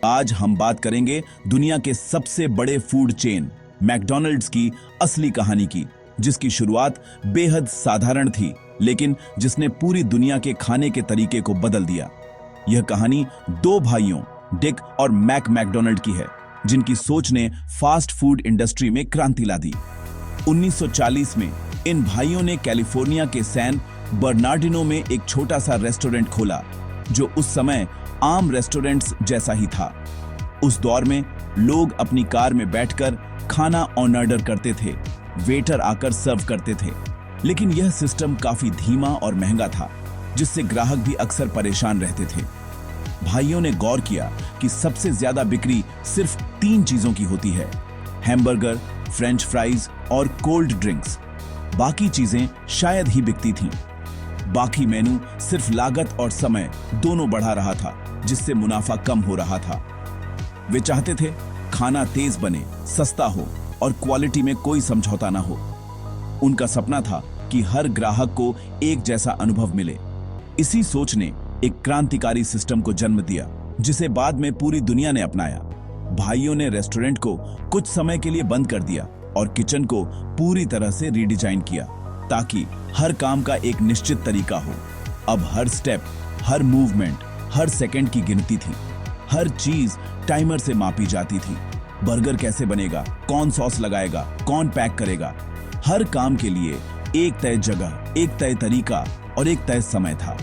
आज हम बात करेंगे दुनिया के सबसे बड़े फूड चेन मैकडॉनल्ड्स की असली कहानी की, जिसकी शुरुआत बेहद साधारण थी लेकिन जिसने पूरी दुनिया के खाने के तरीके को बदल दिया। यह कहानी दो भाइयों डिक और मैकडॉनल्ड की है, जिनकी सोच ने फास्ट फूड इंडस्ट्री में क्रांति ला दी। 1940 में इन भाइयों ने कैलिफोर्निया के सैन बर्नार्डिनो में एक छोटा सा रेस्टोरेंट खोला, जो उस समय आम रेस्टोरेंट्स जैसा ही था। उस दौर में लोग अपनी कार में बैठकर खाना ऑर्डर करते थे, वेटर आकर सर्व करते थे, लेकिन यह सिस्टम काफी धीमा और महंगा था, जिससे ग्राहक भी अक्सर परेशान रहते थे। भाइयों ने गौर किया कि सबसे ज्यादा बिक्री सिर्फ 3 चीजों की होती है: हैमबर्गर, फ्रेंच फ्राइज और कोल्ड ड्रिंक्स। बाकी चीजें शायद ही बिकती थीं। बाकी मेनू सिर्फ लागत और समय दोनों बढ़ा रहा था, जिससे मुनाफा कम हो रहा था। वे चाहते थे खाना तेज बने, सस्ता हो और क्वालिटी में कोई समझौता ना हो। उनका सपना था कि हर ग्राहक को एक जैसा अनुभव मिले। इसी सोच ने एक क्रांतिकारी सिस्टम को जन्म दिया, जिसे बाद में पूरी दुनिया ने अपनाया। भाइयों ने रेस्टोरेंट को कुछ समय के लिए बंद कर दिया और किचन को पूरी तरह से रीडिजाइन किया, ताकि हर काम का एक निश्चित तरीका हो। अब हर स्टेप, हर मूवमेंट, हर सेकंड की गिनती थी। हर चीज टाइमर से मापी जाती थी। बर्गर कैसे बनेगा, कौन सॉस लगाएगा, कौन पैक करेगा, हर काम के लिए एक तय जगह, एक तय तरीका और एक तय समय था।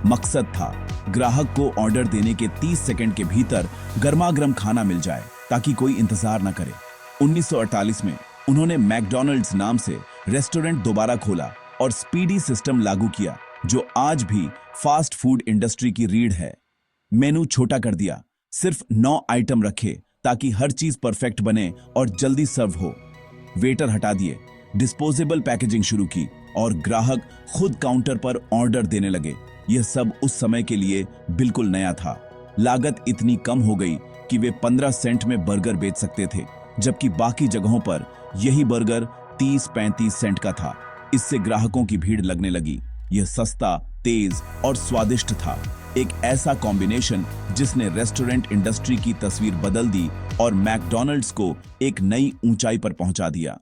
मकसद था ग्राहक को ऑर्डर देने के 30 सेकंड के भीतर गर्मागर्म खाना मिल जाए, ताकि कोई इंतजार न करे। 1948 में उन्होंने मैकडॉनल्ड्स नाम से रेस्टोरेंट दोबारा खोला और स्पीडी सिस्टम लागू किया, जो आज भी फास्ट फूड इंडस्ट्री की रीढ़ है। मेनू छोटा कर दिया, सिर्फ 9 आइटम रखे ताकि हर चीज परफेक्ट बने और जल्दी सर्व हो। वेटर हटा दिए, डिस्पोजेबल पैकेजिंग शुरू की और ग्राहक खुद काउंटर पर ऑर्डर देने लगे। यह सब उस समय के लिए बिल्कुल नया था। लागत इतनी कम हो गई कि वे 15 सेंट में बर्गर बेच सकते थे, जबकि बाकी जगहों पर यही बर्गर 30-35 सेंट का था। इससे ग्राहकों की भीड़ लगने लगी। यह सस्ता, तेज और स्वादिष्ट था, एक ऐसा कॉम्बिनेशन जिसने रेस्टोरेंट इंडस्ट्री की तस्वीर बदल दी और मैकडॉनल्ड्स को एक नई ऊंचाई पर पहुंचा दिया।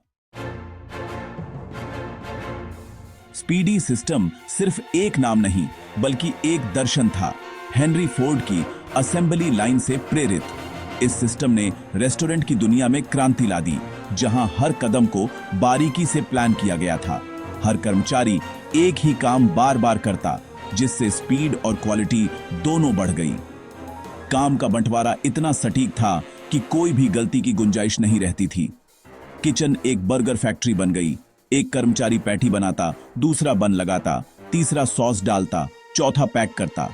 स्पीडी सिस्टम सिर्फ एक नाम नहीं, बल्कि एक दर्शन था, हेनरी फोर्ड की असेंबली लाइन से प्रेरित। इस सिस्टम ने रेस्टोरेंट की दुनिया में क्रांति ला दी, जहां हर कदम को बारीकी से प्लान किया गया था। हर कर्मचारी एक ही काम बार बार करता, जिससे स्पीड और क्वालिटी दोनों बढ़ गई। काम का बंटवारा इतना सटीक था कि कोई भी गलती की गुंजाइश नहीं रहती थी। किचन एक बर्गर फैक्ट्री बन गई। एक कर्मचारी पैटी बनाता, दूसरा बन लगाता, तीसरा सॉस डालता, चौथा पैक करता।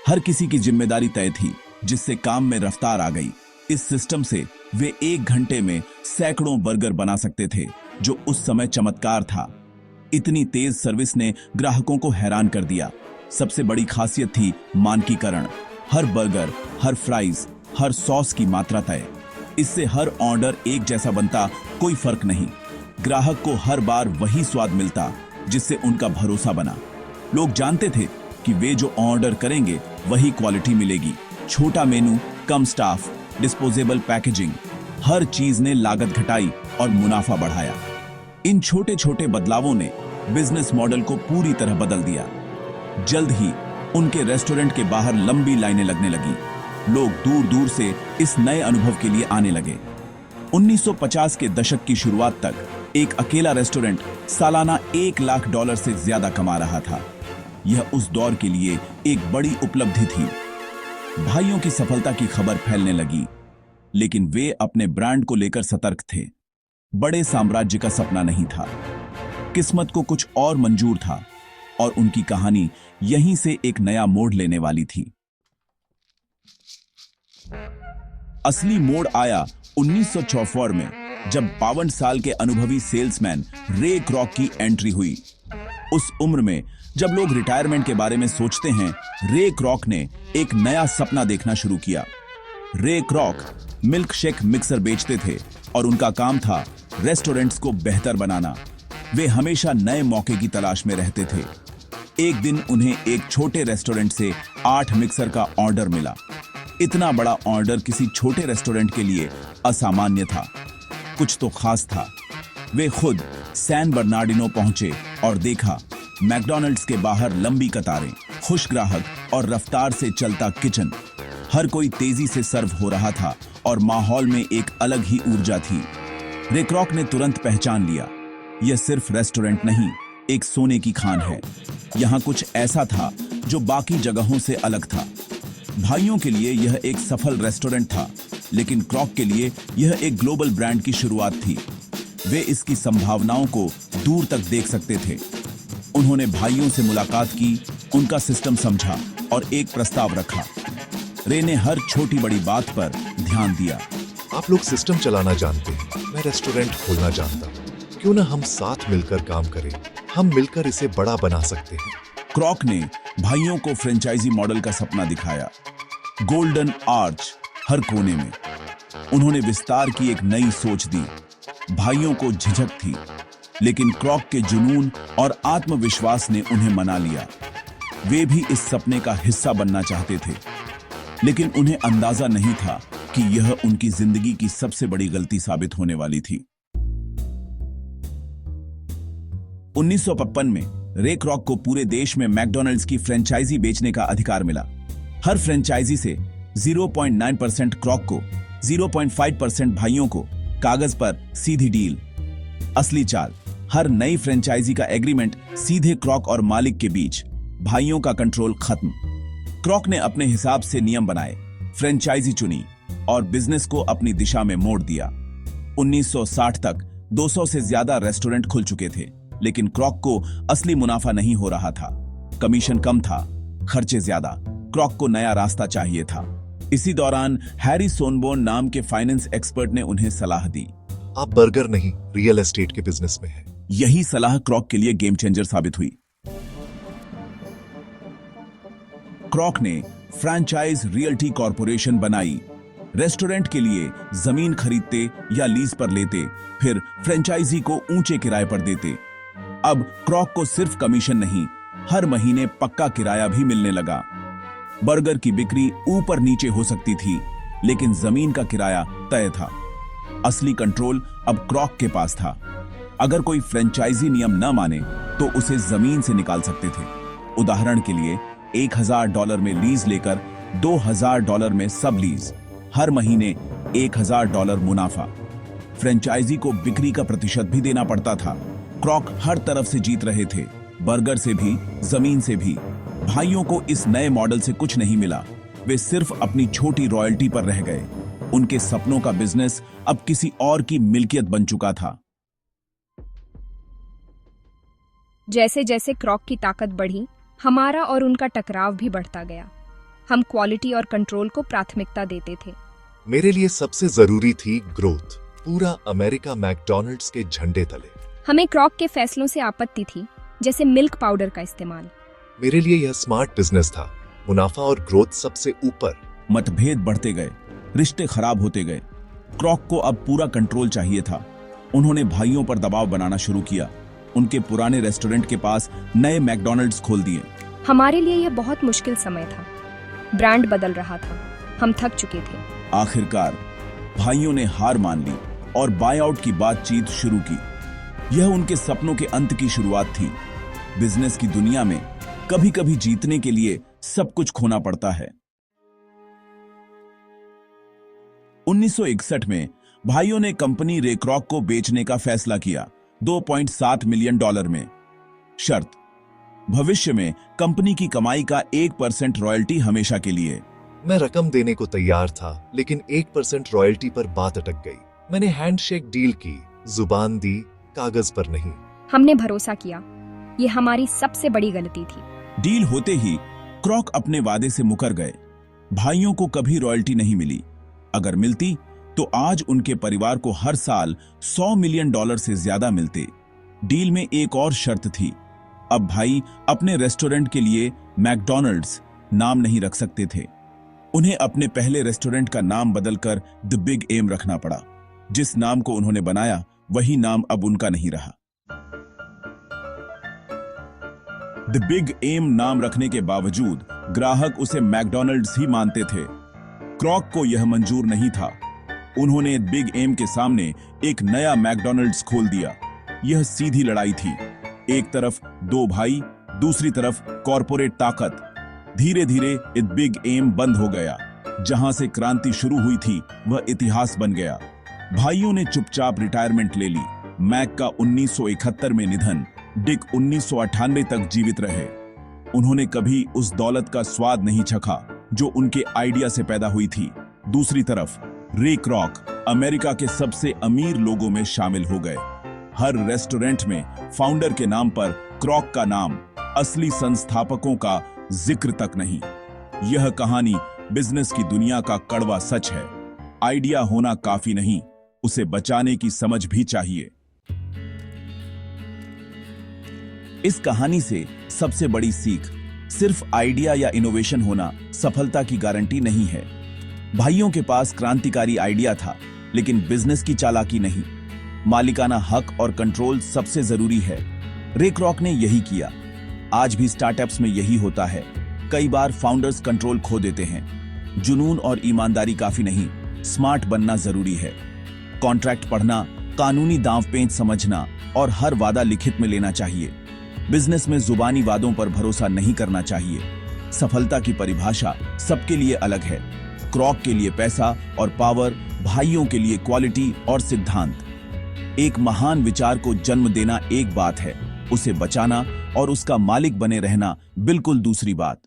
हर किसी की जिम्मेदारी तय थी, जिससे काम में रफ्तार आ गई। इस सिस्टम से वे 1 घंटे में सैकड़ों बर्गर बना सकते थे, जो उस समय चमत्कार था। इतनी तेज सर्विस ने ग्राहकों को हैरान कर दिया। सबसे बड़ी खासियत थी मानकीकरण। हर बर्गर, हर फ्राइज, हर सॉस की मात्रा तय। इससे हर ऑर्डर एक जैसा बनता, कोई फर्क नहीं। ग्राहक को हर बार वही स्वाद मिलता, जिससे उनका भरोसा बना। लोग जानते थे कि वे जो ऑर्डर करेंगे वही क्वालिटी मिलेगी। छोटा मेनू, कम स्टाफ, डिस्पोजेबल पैकेजिंग, हर चीज ने लागत घटाई और मुनाफा बढ़ाया। इन छोटे छोटे बदलावों ने बिजनेस मॉडल को पूरी तरह बदल दिया। जल्द ही उनके रेस्टोरेंट के बाहर लंबी लाइनें लगने लगी। लोग दूर दूर से इस नए अनुभव के लिए आने लगे। 1950 के दशक की शुरुआत तक एक अकेला रेस्टोरेंट सालाना $1 लाख से ज्यादा कमा रहा था। यह उस दौर के लिए एक बड़ी उपलब्धि थी। भाइयों की सफलता की खबर फैलने लगी, लेकिन वे अपने ब्रांड को लेकर सतर्क थे। बड़े साम्राज्य का सपना नहीं था, किस्मत को कुछ और मंजूर था, और उनकी कहानी यहीं से एक नया मोड़ लेने वाली थी। असली मोड़ आया 1964 में, जब 52 साल के अनुभवी सेल्समैन रे क्रॉक की एंट्री हुई। उस उम्र में जब लोग रिटायरमेंट के बारे में सोचते हैं, रे क्रॉक ने एक नया सपना देखना शुरू किया। रे क्रॉक मिल्क शेक मिक्सर बेचते थे और उनका काम था रेस्टोरेंट्स को बेहतर बनाना। वे हमेशा नए मौके की तलाश में रहते थे। एक दिन उन्हें एक छोटे रेस्टोरेंट से 8 मिक्सर का ऑर्डर मिला। इतना बड़ा ऑर्डर किसी छोटे रेस्टोरेंट के लिए असामान्य था। कुछ तो खास था। वे खुद सैन बर्नार्डिनो पहुंचे और देखा मैकडॉनल्ड्स के बाहर लंबी कतारें, खुश ग्राहक और रफ्तार से चलता किचन। हर कोई तेजी से सर्व हो रहा था और माहौल में एक अलग ही ऊर्जा थी। रे क्रॉक ने तुरंत पहचान लिया, यह सिर्फ रेस्टोरेंट नहीं, एक सोने की खान है। यहाँ कुछ ऐसा था जो बाकी जगहों से अलग था। भाइयों के लिए यह एक सफल रेस्टोरेंट था, लेकिन क्रॉक के लिए यह एक ग्लोबल ब्रांड की शुरुआत थी। वे इसकी संभावनाओं को दूर तक देख सकते थे। उन्होंने भाइयों से मुलाकात की, उनका सिस्टम समझा और एक प्रस्ताव रखा। रे ने हर छोटी बड़ी बात पर ध्यान दिया। आप लोग सिस्टम चलाना जानते हैं, मैं रेस्टोरेंट खोलना जानता हूँ। क्यों ना हम साथ मिलकर काम करें, हम मिलकर इसे बड़ा बना सकते हैं। क्रॉक ने भाइयों को फ्रेंचाइजी मॉडल का सपना दिखाया, गोल्डन आर्च हर कोने में। उन्होंने विस्तार की एक नई सोच दी। भाइयों को झिझक थी, लेकिन क्रॉक के जुनून और आत्मविश्वास ने उन्हें मना लिया। वे भी इस सपने का हिस्सा बनना चाहते थे, लेकिन उन्हें अंदाजा नहीं था कि यह उनकी जिंदगी की सबसे बड़ी गलती साबित होने वाली थी। 1955 में रे क्रॉक को पूरे देश में मैकडॉनल्ड्स की फ्रेंचाइजी बेचने का अधिकार मिला। हर फ्रेंचाइजी से 0.9% क्रॉक को, 0.5% भाइयों को, कागज पर सीधी डील। असली चाल, हर नई फ्रेंचाइजी का एग्रीमेंट सीधे क्रॉक और मालिक के बीच, भाइयों का कंट्रोल खत्म। क्रॉक ने अपने हिसाब से नियम बनाए, फ्रेंचाइजी चुनी और बिजनेस को अपनी दिशा में मोड़ दिया। 1960 तक 200 से ज्यादा रेस्टोरेंट खुल चुके थे, लेकिन क्रॉक को असली मुनाफा नहीं हो रहा था। कमीशन कम था, खर्चे ज्यादा। क्रॉक को नया रास्ता चाहिए था। इसी दौरान हैरी सोनबोर्न नाम के फाइनेंस एक्सपर्ट ने उन्हें सलाह दी। आप बर्गर नहीं, रियल एस्टेट के बिजनेस में हैं। यही सलाह क्रॉक के लिए गेम चेंजर साबित हुई। क्रॉक ने फ्रैंचाइज रियल्टी कॉर्पोरेशन बनाई। रेस्टोरेंट के लिए जमीन खरीदते या लीज पर लेते, फिर फ्रेंचाइजी को ऊंचे किराए पर देते। अब क्रॉक को सिर्फ कमीशन नहीं, हर महीने पक्का किराया भी मिलने लगा। बर्गर की बिक्री ऊपर नीचे हो सकती थी, लेकिन जमीन का किराया तय था। असली कंट्रोल अब क्रॉक के पास था। अगर कोई फ्रेंचाइजी नियम न माने तो उसे जमीन से निकाल सकते थे। उदाहरण के लिए $1000 में लीज लेकर $2000 में सब लीज, हर महीने $1000 मुनाफा। फ्रेंचाइजी को बिक्री का प्रतिशत भी देना पड़ता था। क्रॉक हर तरफ से जीत रहे थे, बर्गर से भी, जमीन से भी। भाइयों को इस नए मॉडल से कुछ नहीं मिला। वे सिर्फ अपनी छोटी रॉयल्टी पर रह गए। उनके सपनों का बिजनेस अब किसी और की मिल्कियत बन चुका था। जैसे जैसे क्रॉक की ताकत बढ़ी, हमारा और उनका टकराव भी बढ़ता गया। हम क्वालिटी और कंट्रोल को प्राथमिकता देते थे। मेरे लिए सबसे जरूरी थी ग्रोथ। पूरा अमेरिका मैकडॉनल्ड्स के झंडे तले। हमें क्रॉक के फैसलों से आपत्ति थी, जैसे मिल्क पाउडर का इस्तेमाल। मेरे लिए यह स्मार्ट बिजनेस था, मुनाफा और ग्रोथ सबसे ऊपर। मतभेद बढ़ते गए, रिश्ते खराब होते गए। क्रॉक को अब पूरा कंट्रोल चाहिए था। उन्होंने भाइयों पर दबाव बनाना शुरू किया। उनके पुराने रेस्टोरेंट के पास नए मैकडॉनल्ड्स खोल दिए। हमारे लिए यह बहुत मुश्किल समय था। ब्रांड बदल रहा था, हम थक चुके थे। आखिरकार भाइयों ने हार मान ली और बायआउट की बातचीत शुरू की। यह उनके सपनों के अंत की शुरुआत थी। बिजनेस की दुनिया में कभी कभी जीतने के लिए सब कुछ खोना पड़ता है। 1961 में भाइयों ने कंपनी रे क्रॉक को बेचने का फैसला किया, $2.7 मिलियन में। शर्त, भविष्य में कंपनी की कमाई का 1% रॉयल्टी हमेशा के लिए। मैं रकम देने को तैयार था, लेकिन 1% रॉयल्टी पर बात अटक गई। मैंने हैंडशेक डील की, जुबान दी, कागज पर नहीं। हमने भरोसा किया, ये हमारी सबसे बड़ी गलती थी। डील होते ही क्रॉक अपने वादे से मुकर गए। भाइयों को कभी रॉयल्टी नहीं मिली। अगर मिलती तो आज उनके परिवार को हर साल $100 मिलियन से ज्यादा मिलते। डील में एक और शर्त थी, अब भाई अपने रेस्टोरेंट के लिए मैकडॉनल्ड्स नाम नहीं रख सकते थे। उन्हें अपने पहले रेस्टोरेंट का नाम बदलकर द बिग एम रखना पड़ा। जिस नाम को उन्होंने बनाया वही नाम अब उनका नहीं रहा। द बिग एम नाम रखने के बावजूद ग्राहक उसे मैकडॉनल्ड्स ही मानते थे। क्रॉक को यह मंजूर नहीं था। उन्होंने बिग एम के सामने एक नया मैकडॉनल्ड्स खोल दिया। यह सीधी लड़ाई थी, एक तरफ दो भाई, दूसरी तरफ कॉरपोरेट ताकत। धीरे धीरे इट बिग एम बंद हो गया। जहां से क्रांति शुरू हुई थी वह इतिहास बन गया। भाइयों ने चुपचाप रिटायरमेंट ले ली। मैक का 1971 में निधन, डिक 1998 तक जीवित रहे। उन्होंने कभी उस दौलत का स्वाद नहीं चखा जो उनके आइडिया से पैदा हुई थी। दूसरी तरफ रे क्रॉक अमेरिका के सबसे अमीर लोगों में शामिल हो गए। हर रेस्टोरेंट में फाउंडर के नाम पर क्रॉक का नाम, असली संस्थापकों का जिक्र तक नहीं। यह कहानी बिजनेस की दुनिया का कड़वा सच है। आइडिया होना काफी नहीं, उसे बचाने की समझ भी चाहिए। इस कहानी से सबसे बड़ी सीख, सिर्फ आइडिया या इनोवेशन होना सफलता की गारंटी नहीं है। भाइयों के पास क्रांतिकारी आइडिया था, लेकिन बिजनेस की चालाकी नहीं। मालिकाना हक और कंट्रोल सबसे जरूरी है। रे क्रॉक ने यही किया। आज भी स्टार्टअप्स में यही होता है। कई बार फाउंडर्स कंट्रोल खो देते हैं। जुनून और ईमानदारी काफी नहीं, स्मार्ट बनना जरूरी है। कॉन्ट्रैक्ट पढ़ना, कानूनी दांवपेच समझना और हर वादा लिखित में लेना चाहिए। बिजनेस में जुबानी वादों पर भरोसा नहीं करना चाहिए। सफलता की परिभाषा सबके लिए अलग है। क्रॉक के लिए पैसा और पावर, भाइयों के लिए क्वालिटी और सिद्धांत। एक महान विचार को जन्म देना एक बात है, उसे बचाना और उसका मालिक बने रहना बिल्कुल दूसरी बात।